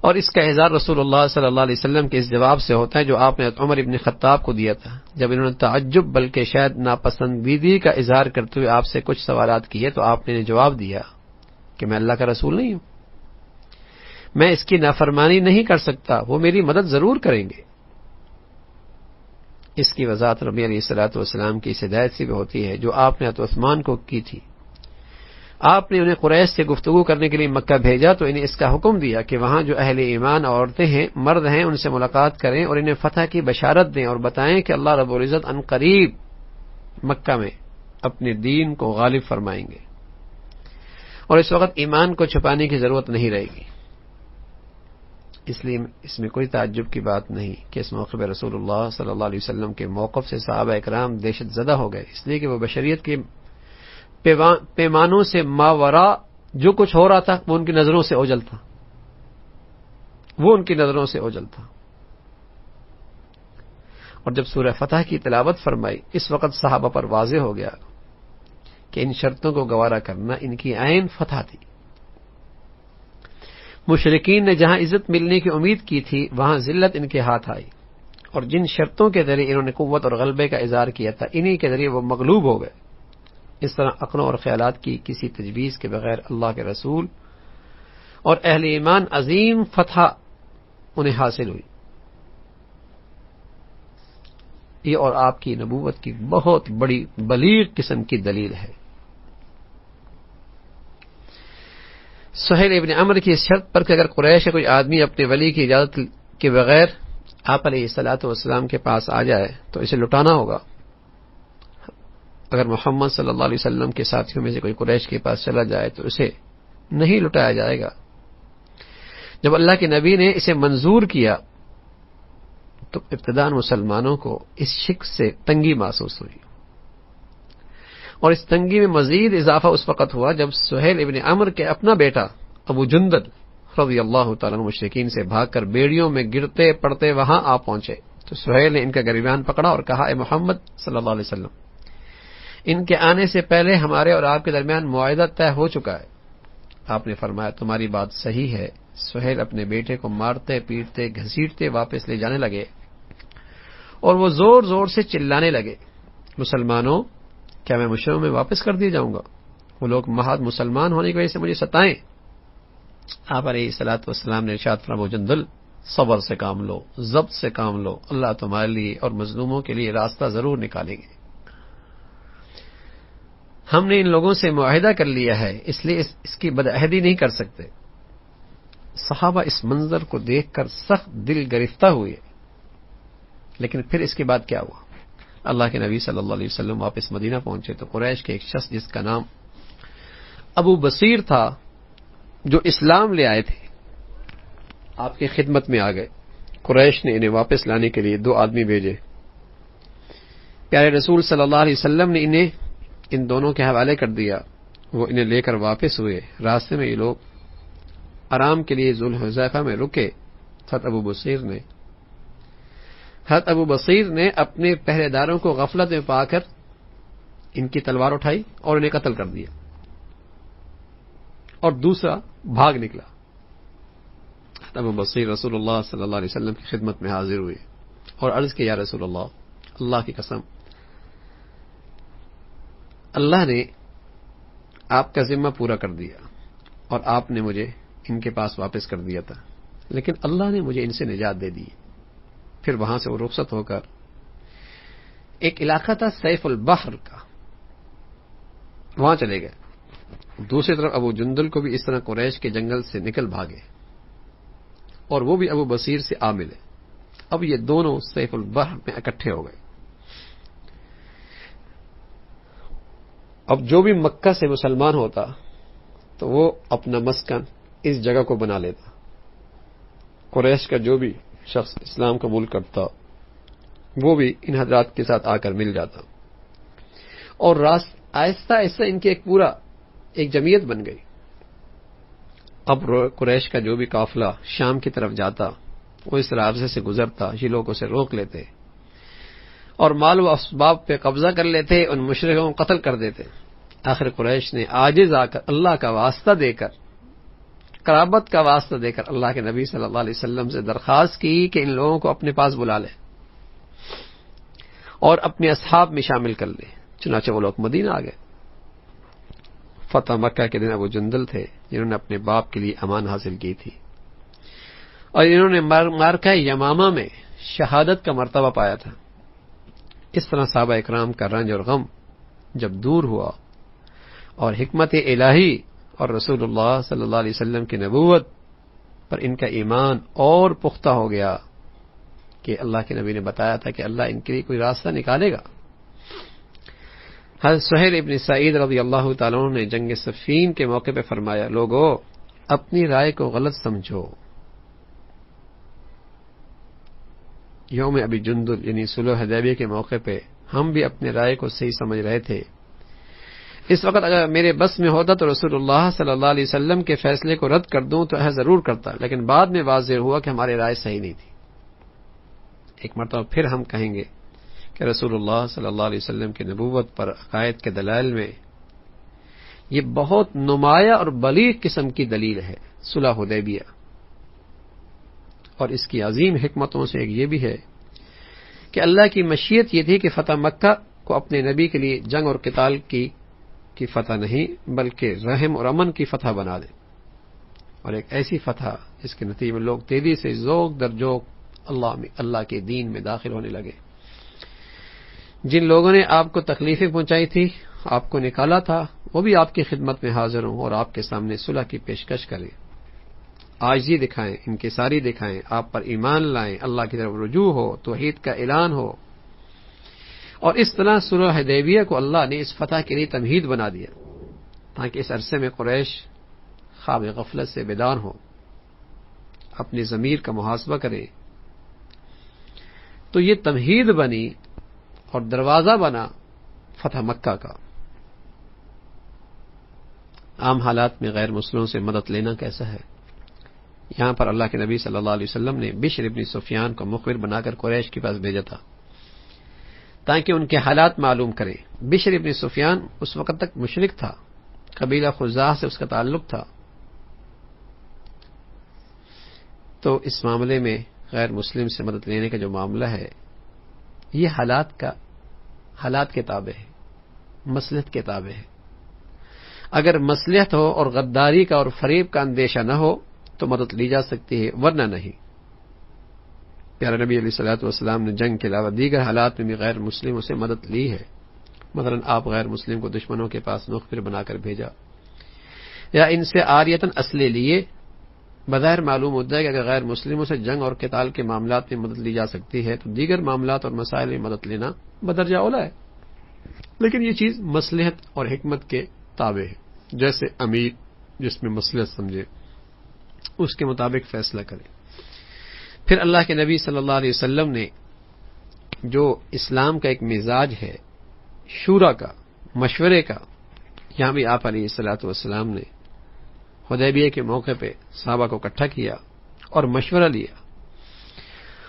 اور اس کا اظہار رسول اللہ صلی اللہ علیہ وسلم کے اس جواب سے ہوتا ہے جو آپ نے عمر ابن خطاب کو دیا تھا جب انہوں نے تعجب بلکہ شاید ناپسندیدگی کا اظہار کرتے ہوئے آپ سے کچھ سوالات کیے تو آپ نے جواب دیا کہ میں اللہ کا رسول نہیں ہوں، میں اس کی نافرمانی نہیں کر سکتا، وہ میری مدد ضرور کریں گے۔ اس کی وضاحت نبی علیہ الصلوۃ والسلام کی اس ہدایت سے بھی ہوتی ہے جو آپ نے حضرت عثمان کو کی تھی۔ آپ نے انہیں قریش سے گفتگو کرنے کے لیے مکہ بھیجا تو انہیں اس کا حکم دیا کہ وہاں جو اہل ایمان عورتیں ہیں، مرد ہیں، ان سے ملاقات کریں اور انہیں فتح کی بشارت دیں اور بتائیں کہ اللہ رب العزت ان قریب مکہ میں اپنے دین کو غالب فرمائیں گے، اور اس وقت ایمان کو چھپانے کی ضرورت نہیں رہے گی۔ اس لیے اس میں کوئی تعجب کی بات نہیں کہ اس موقع پہ رسول اللہ صلی اللہ علیہ وسلم کے موقف سے صحابہ اکرام دہشت زدہ ہو گئے، اس لیے کہ وہ بشریت کے پیمانوں سے ماورا جو کچھ ہو رہا تھا وہ ان کی نظروں سے اوجھل تھا، اور جب سورہ فتح کی تلاوت فرمائی اس وقت صحابہ پر واضح ہو گیا کہ ان شرطوں کو گوارا کرنا ان کی عین فتح تھی۔ مشرکین نے جہاں عزت ملنے کی امید کی تھی وہاں ذلت ان کے ہاتھ آئی، اور جن شرطوں کے ذریعے انہوں نے قوت اور غلبے کا اظہار کیا تھا انہی کے ذریعے وہ مغلوب ہو گئے۔ اس طرح عقلوں اور خیالات کی کسی تجویز کے بغیر اللہ کے رسول اور اہل ایمان عظیم فتح انہیں حاصل ہوئی۔ یہ اور آپ کی نبوت کی بہت بڑی بلیغ قسم کی دلیل ہے۔ سہیل ابن عمرو کی اس شرط پر کہ اگر قریش کا کوئی آدمی اپنے ولی کی اجازت کے بغیر آپ علیہ الصلوۃ والسلام کے پاس آ جائے تو اسے لٹانا ہوگا، اگر محمد صلی اللہ علیہ وسلم کے ساتھیوں میں سے کوئی قریش کے پاس چلا جائے تو اسے نہیں لٹایا جائے گا۔ جب اللہ کے نبی نے اسے منظور کیا تو ابتداء مسلمانوں کو اس شک سے تنگی محسوس ہوئی، اور اس تنگی میں مزید اضافہ اس وقت ہوا جب سہیل ابن عمرو کے اپنا بیٹا ابو جندل رضی اللہ تعالیٰ عنہ مشرکین سے بھاگ کر بیڑیوں میں گرتے پڑتے وہاں آ پہنچے تو سہیل نے ان کا گریبان پکڑا اور کہا، اے محمد صلی اللہ علیہ وسلم، ان کے آنے سے پہلے ہمارے اور آپ کے درمیان معاہدہ طے ہو چکا ہے۔ آپ نے فرمایا، تمہاری بات صحیح ہے۔ سہیل اپنے بیٹے کو مارتے پیٹتے گھسیٹتے واپس لے جانے لگے اور وہ زور زور سے چلانے لگے، مسلمانوں، کیا میں مشرکوں میں واپس کر دیا جاؤں گا؟ وہ لوگ محض مسلمان ہونے کی وجہ سے مجھے ستائیں۔ آپ علیہ الصلوۃ والسلام نے ارشاد فرمایا، ابو جندل، صبر سے کام لو، ضبط سے کام لو، اللہ تمہارے لیے اور مظلوموں کے لیے راستہ ضرور نکالیں گے۔ ہم نے ان لوگوں سے معاہدہ کر لیا ہے، اس لیے اس کی بدعہدی نہیں کر سکتے۔ صحابہ اس منظر کو دیکھ کر سخت دل گرفتہ ہوئے، لیکن پھر اس کے بعد کیا ہوا؟ اللہ کے نبی صلی اللہ علیہ وسلم واپس مدینہ پہنچے تو قریش کے ایک شخص جس کا نام ابو بصیر تھا، جو اسلام لے آئے تھے، آپ کی خدمت میں آ گئے۔ قریش نے انہیں واپس لانے کے لیے 2 آدمی بھیجے۔ پیارے رسول صلی اللہ علیہ وسلم نے انہیں ان دونوں کے حوالے کر دیا، وہ انہیں لے کر واپس ہوئے۔ راستے میں یہ لوگ آرام کے لیے ذوالحلیفہ میں رکے۔ حضرت ابو بصیر نے اپنے پہرے داروں کو غفلت میں پا کر ان کی تلوار اٹھائی اور انہیں قتل کر دیا، اور دوسرا بھاگ نکلا۔ حضرت ابو بصیر رسول اللہ صلی اللہ علیہ وسلم کی خدمت میں حاضر ہوئے اور عرض کیا، یا رسول اللہ، اللہ کی قسم، اللہ نے آپ کا ذمہ پورا کر دیا اور آپ نے مجھے ان کے پاس واپس کر دیا تھا، لیکن اللہ نے مجھے ان سے نجات دے دی۔ پھر وہاں سے وہ رخصت ہو کر ایک علاقہ تھا سیف البحر کا، وہاں چلے گئے۔ دوسری طرف ابو جندل کو بھی اس طرح قریش کے جنگل سے نکل بھاگے اور وہ بھی ابو بصیر سے آ ملے۔ اب یہ دونوں سیف البحر میں اکٹھے ہو گئے۔ اب جو بھی مکہ سے مسلمان ہوتا تو وہ اپنا مسکن اس جگہ کو بنا لیتا۔ قریش کا جو بھی شخص اسلام قبول کرتا وہ بھی ان حضرات کے ساتھ آ کر مل جاتا، اور آہستہ آہستہ ان کی ایک جمعیت بن گئی۔ اب قریش کا جو بھی قافلہ شام کی طرف جاتا وہ اس راستے سے گزرتا، یہ لوگ اسے روک لیتے اور مال و اسباب پہ قبضہ کر لیتے، ان مشرکوں کو قتل کر دیتے۔ آخر قریش نے عاجز آ کر اللہ کا واسطہ دے کر، قرابت کا واسطہ دے کر اللہ کے نبی صلی اللہ علیہ وسلم سے درخواست کی کہ ان لوگوں کو اپنے پاس بلا لے اور اپنے اصحاب میں شامل کر لے۔ چنانچہ وہ لوگ مدینہ آ گئے۔ فتح مکہ کے دن ابو جندل تھے جنہوں نے اپنے باپ کے لیے امان حاصل کی تھی، اور انہوں نے معرکہ یمامہ میں شہادت کا مرتبہ پایا تھا۔ اس طرح صحابہ اکرام کا رنج اور غم جب دور ہوا اور حکمت الہی اور رسول اللہ صلی اللہ علیہ وسلم کی نبوت پر ان کا ایمان اور پختہ ہو گیا کہ اللہ کے نبی نے بتایا تھا کہ اللہ ان کے لیے کوئی راستہ نکالے گا۔ حضرت سہیل ابن سعید رضی اللہ تعالیٰ عنہ نے جنگ صفین کے موقع پہ فرمایا، لوگو اپنی رائے کو غلط سمجھو۔ یوم ابی جندل یعنی صلح حدیبیہ کے موقع پہ ہم بھی اپنی رائے کو صحیح سمجھ رہے تھے۔ اس وقت اگر میرے بس میں ہوتا تو رسول اللہ صلی اللہ علیہ وسلم کے فیصلے کو رد کر دوں تو ایسا ضرور کرتا، لیکن بعد میں واضح ہوا کہ ہماری رائے صحیح نہیں تھی۔ ایک مرتبہ پھر ہم کہیں گے کہ رسول اللہ صلی اللہ علیہ وسلم کی نبوت پر عقائد کے دلائل میں یہ بہت نمایاں اور بلیغ قسم کی دلیل ہے صلح حدیبیہ، اور اس کی عظیم حکمتوں سے ایک یہ بھی ہے کہ اللہ کی مشیت یہ تھی کہ فتح مکہ کو اپنے نبی کے لیے جنگ اور قتال کی فتح نہیں بلکہ رحم اور امن کی فتح بنا دے، اور ایک ایسی فتح جس کے نتیجے میں لوگ تیزی سے ذوق در ذوق اللہ کے دین میں داخل ہونے لگے۔ جن لوگوں نے آپ کو تکلیفیں پہنچائی تھی، آپ کو نکالا تھا، وہ بھی آپ کی خدمت میں حاضر ہوں اور آپ کے سامنے صلح کی پیشکش کریں، عاجزی دکھائیں، انکساری دکھائیں، آپ پر ایمان لائیں، اللہ کی طرف رجوع ہو، توحید کا اعلان ہو، اور اس طرح صلح حدیبیہ کو اللہ نے اس فتح کے لیے تمہید بنا دیا تاکہ اس عرصے میں قریش خواب غفلت سے بیدار ہو، اپنی ضمیر کا محاسبہ کرے. تو یہ تمہید بنی اور دروازہ بنا فتح مکہ کا. عام حالات میں غیر مسلموں سے مدد لینا کیسا ہے؟ یہاں پر اللہ کے نبی صلی اللہ علیہ وسلم نے بشر بن سفیان کو مخبر بنا کر قریش کے پاس بھیجا تھا تاکہ ان کے حالات معلوم کرے. بشر بن سفیان اس وقت تک مشرک تھا، قبیلہ خزاع سے اس کا تعلق تھا. تو اس معاملے میں غیر مسلم سے مدد لینے کا جو معاملہ ہے یہ حالات کے تابع ہے، مصلحت کے تابع ہے. اگر مصلحت ہو اور غداری کا اور فریب کا اندیشہ نہ ہو تو مدد لی جا سکتی ہے، ورنہ نہیں. پیارے نبی علیہ الصلوۃ والسلام نے جنگ کے علاوہ دیگر حالات میں بھی غیر مسلموں سے مدد لی ہے. مثلا آپ غیر مسلم کو دشمنوں کے پاس مخبر بنا کر بھیجا، یا ان سے عاریتاً اسلحے لیے. بظاہر معلوم ہوتا ہے کہ اگر غیر مسلموں سے جنگ اور قتال کے معاملات میں مدد لی جا سکتی ہے تو دیگر معاملات اور مسائل میں مدد لینا بدرجہ اولا ہے. لیکن یہ چیز مصلحت اور حکمت کے تابع ہے. جیسے امیر جس میں مصلحت سمجھے اس کے مطابق فیصلہ کرے. پھر اللہ کے نبی صلی اللہ علیہ وسلم نے جو اسلام کا ایک مزاج ہے شورا کا، مشورے کا، یہاں بھی آپ علیہ الصلوۃ والسلام نے حدیبیہ کے موقع پہ صحابہ کو اکٹھا کیا اور مشورہ لیا.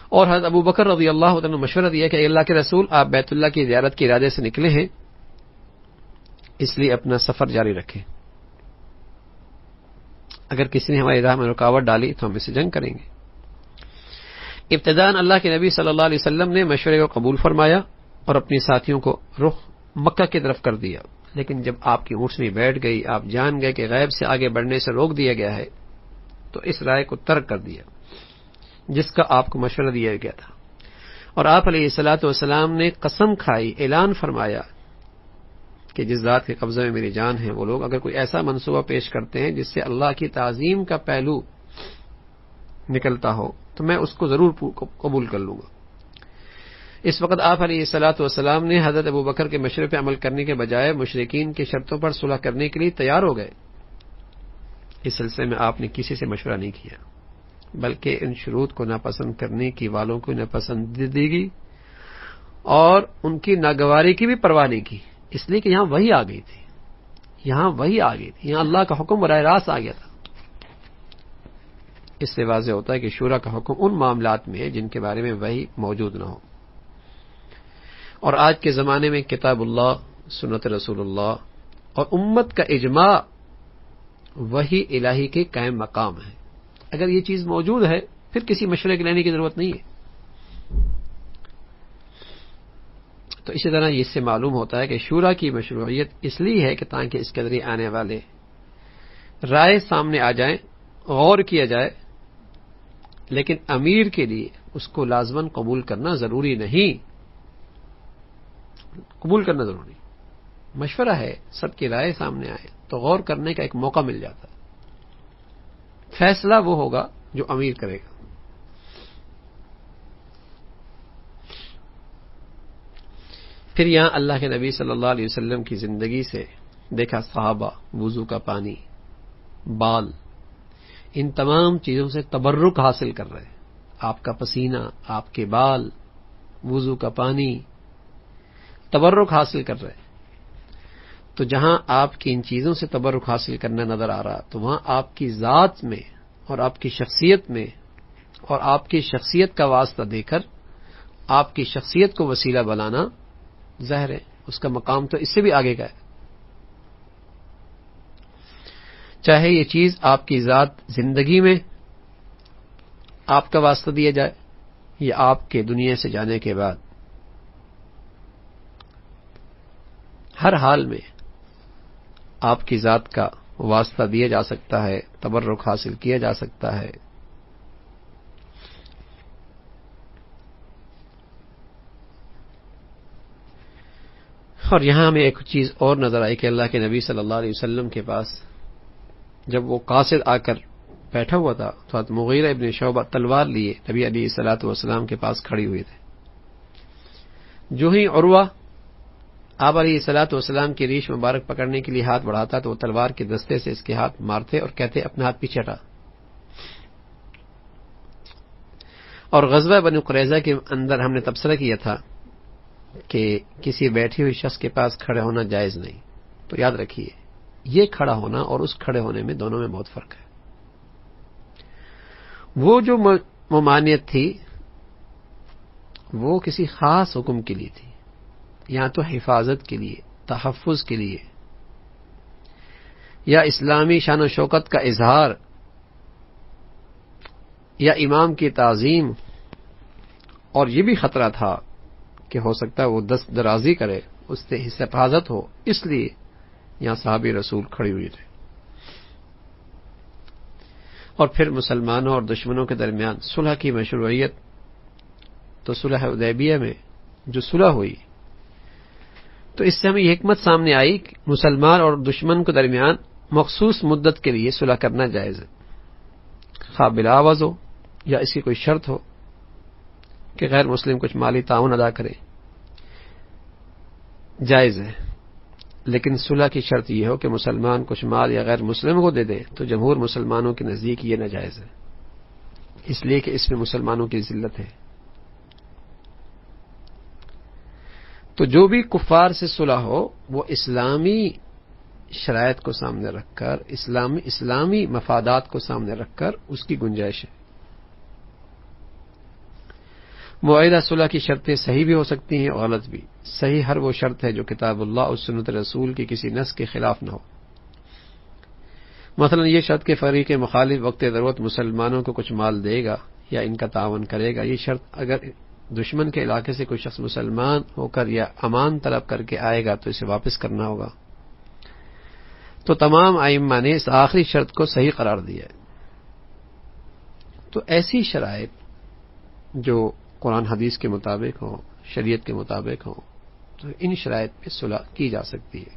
اور حضرت ابو بکر رضی اللہ عنہ نے مشورہ دیا کہ اللہ کے رسول آپ بیت اللہ کی زیارت کے ارادے سے نکلے ہیں، اس لیے اپنا سفر جاری رکھیں. اگر کسی نے ہماری راہ میں رکاوٹ ڈالی تو ہم اس سے جنگ کریں گے. ابتداءً اللہ کے نبی صلی اللہ علیہ وسلم نے مشورے کو قبول فرمایا اور اپنے ساتھیوں کو رخ مکہ کی طرف کر دیا. لیکن جب آپ کی اونٹنی بیٹھ گئی، آپ جان گئے کہ غیب سے آگے بڑھنے سے روک دیا گیا ہے، تو اس رائے کو ترک کر دیا جس کا آپ کو مشورہ دیا گیا تھا. اور آپ علیہ الصلوۃ والسلام نے قسم کھائی، اعلان فرمایا کہ جس ذات کے قبضے میں میری جان ہے، وہ لوگ اگر کوئی ایسا منصوبہ پیش کرتے ہیں جس سے اللہ کی تعظیم کا پہلو نکلتا ہو تو میں اس کو ضرور قبول کر لوں گا. اس وقت آپ علیہ الصلوۃ والسلام نے حضرت ابو بکر کے مشورے پہ عمل کرنے کے بجائے مشرکین کی شرطوں پر صلح کرنے کے لیے تیار ہو گئے. اس سلسلے میں آپ نے کسی سے مشورہ نہیں کیا، بلکہ ان شروط کو ناپسند کرنے کی والوں کو ناپسندیدگی اور ان کی ناگواری کی بھی پرواہ نہیں کی، اس لیے کہ یہاں وحی آ گئی تھی. یہاں اللہ کا حکم براہ راست آ گیا تھا. اس سے واضح ہوتا ہے کہ شورا کا حکم ان معاملات میں ہے جن کے بارے میں وحی موجود نہ ہو. اور آج کے زمانے میں کتاب اللہ، سنت رسول اللہ اور امت کا اجماع وحی الہی کے قائم مقام ہے. اگر یہ چیز موجود ہے پھر کسی مشورے کے لینے کی ضرورت نہیں ہے. تو اسی طرح اس سے معلوم ہوتا ہے کہ شورا کی مشروعیت اس لیے ہے کہ تاکہ اس کے ذریعے آنے والے رائے سامنے آ جائیں، غور کیا جائے، لیکن امیر کے لیے اس کو لازماً قبول کرنا ضروری نہیں. مشورہ ہے، سب کی رائے سامنے آئے تو غور کرنے کا ایک موقع مل جاتا ہے. فیصلہ وہ ہوگا جو امیر کرے گا. پھر یہاں اللہ کے نبی صلی اللہ علیہ وسلم کی زندگی سے دیکھا صحابہ وضو کا پانی، بال، ان تمام چیزوں سے تبرک حاصل کر رہے ہیں. آپ کا پسینہ، آپ کے بال، وضو کا پانی، تبرک حاصل کر رہے ہیں. تو جہاں آپ کی ان چیزوں سے تبرک حاصل کرنا نظر آ رہا تو وہاں آپ کی ذات میں اور آپ کی شخصیت میں اور آپ کی شخصیت کا واسطہ دے کر آپ کی شخصیت کو وسیلہ بنانا ظاہر ہے اس کا مقام تو اس سے بھی آگے کا ہے. چاہے یہ چیز آپ کی ذات زندگی میں آپ کا واسطہ دیا جائے یا آپ کے دنیا سے جانے کے بعد، ہر حال میں آپ کی ذات کا واسطہ دیا جا سکتا ہے، تبرک حاصل کیا جا سکتا ہے. اور یہاں ہمیں ایک چیز اور نظر آئی کہ اللہ کے نبی صلی اللہ علیہ وسلم کے پاس جب وہ قاصد آ کر بیٹھا ہوا تھا تو حضرت مغیرہ ابن شعبہ تلوار لیے نبی علیہ الصلوۃ والسلام کے پاس کھڑی ہوئی تھے. جو ہی عروہ آپ علیہ الصلوۃ والسلام کی ریش مبارک پکڑنے کے لیے ہاتھ بڑھاتا تو وہ تلوار کے دستے سے اس کے ہاتھ مارتے اور کہتے اپنا ہاتھ پیچھے ہٹا. اور غزوہ بنو قریظہ کے اندر ہم نے تبصرہ کیا تھا کہ کسی بیٹھے ہوئے شخص کے پاس کھڑے ہونا جائز نہیں. تو یاد رکھیے یہ کھڑا ہونا اور اس کھڑے ہونے میں دونوں میں بہت فرق ہے. وہ جو ممانعت تھی وہ کسی خاص حکم کے لیے تھی، یا تو حفاظت کے لیے، تحفظ کے لیے، یا اسلامی شان و شوکت کا اظہار، یا امام کی تعظیم، اور یہ بھی خطرہ تھا کہ ہو سکتا ہے وہ دست درازی کرے، اس سے حفاظت ہو، اس لیے یہاں صحابی رسول کھڑی ہوئی تھے. اور پھر مسلمانوں اور دشمنوں کے درمیان صلح کی مشروعیت، تو صلح حدیبیہ میں جو صلح ہوئی تو اس سے ہمیں یہ حکمت سامنے آئی کہ مسلمان اور دشمن کے درمیان مخصوص مدت کے لیے صلح کرنا جائز ہے، خواہ بلاوض ہو یا اس کی کوئی شرط ہو کہ غیر مسلم کچھ مالی تعاون ادا کرے، جائز ہے. لیکن صلح کی شرط یہ ہو کہ مسلمان کچھ مال یا غیر مسلم کو دے دے تو جمہور مسلمانوں کے نزدیک یہ ناجائز ہے، اس لیے کہ اس میں مسلمانوں کی ذلت ہے. تو جو بھی کفار سے صلح ہو وہ اسلامی شرائط کو سامنے رکھ کر، اسلامی مفادات کو سامنے رکھ کر اس کی گنجائش ہے. معاہدہ صلح کی شرطیں صحیح بھی ہو سکتی ہیں اور غلط بھی. صحیح ہر وہ شرط ہے جو کتاب اللہ اور سنت رسول کی کسی نص کے خلاف نہ ہو. مثلا یہ شرط کہ فریق مخالف وقت ضرورت مسلمانوں کو کچھ مال دے گا یا ان کا تعاون کرے گا. یہ شرط اگر دشمن کے علاقے سے کوئی شخص مسلمان ہو کر یا امان طلب کر کے آئے گا تو اسے واپس کرنا ہوگا. تو تمام ائمہ نے اس آخری شرط کو صحیح قرار دیا ہے. تو ایسی شرائط جو قرآن حدیث کے مطابق ہوں، شریعت کے مطابق ہوں، تو ان شرائط پہ صلح کی جا سکتی ہے.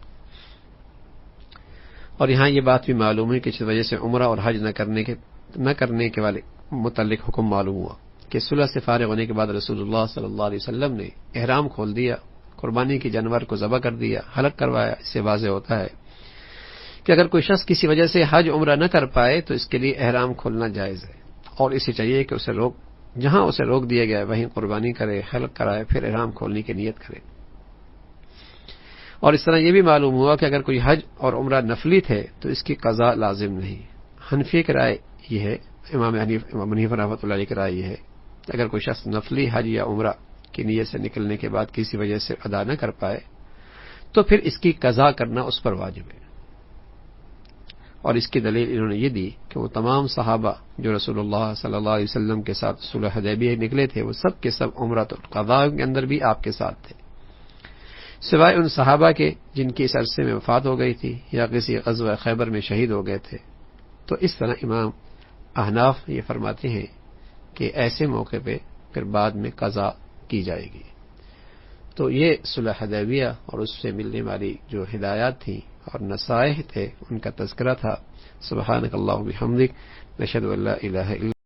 اور یہاں یہ بات بھی معلوم ہے کہ اس وجہ سے عمرہ اور حج نہ کرنے کے والے متعلق حکم معلوم ہوا کہ صلح سے فارغ ہونے کے بعد رسول اللہ صلی اللہ علیہ وسلم نے احرام کھول دیا، قربانی کے جانور کو ذبح کر دیا، حلق کروایا. اس سے واضح ہوتا ہے کہ اگر کوئی شخص کسی وجہ سے حج عمرہ نہ کر پائے تو اس کے لیے احرام کھولنا جائز ہے، اور اسے چاہیے کہ جہاں اسے روک دیا گیا ہے وہیں قربانی کرے، حلق کرائے، پھر احرام کھولنے کی نیت کرے. اور اس طرح یہ بھی معلوم ہوا کہ اگر کوئی حج اور عمرہ نفلی تھے تو اس کی قضاء لازم نہیں. حنفی کی رائے یہ ہے، امام حنیفہ رحمۃ اللہ علیہ کی رائے یہ ہے کہ اگر کوئی شخص نفلی حج یا عمرہ کی نیت سے نکلنے کے بعد کسی وجہ سے ادا نہ کر پائے تو پھر اس کی قضاء کرنا اس پر واجب ہے. اور اس کی دلیل انہوں نے یہ دی کہ وہ تمام صحابہ جو رسول اللہ صلی اللہ علیہ وسلم کے ساتھ صلح حدیبیہ نکلے تھے وہ سب کے سب عمرۃ القضاء کے اندر بھی آپ کے ساتھ تھے، سوائے ان صحابہ کے جن کی اس عرصے میں وفات ہو گئی تھی یا کسی غزوہ خیبر میں شہید ہو گئے تھے. تو اس طرح امام احناف یہ فرماتے ہیں کہ ایسے موقع پہ پھر بعد میں قضاء کی جائے گی. تو یہ صلح حدیبیہ اور اس سے ملنے والی جو ہدایات تھیں اور نصائح تھے ان کا تذکرہ تھا. سبحانک اللہم و بحمدک، نشہد ان لا الہ الا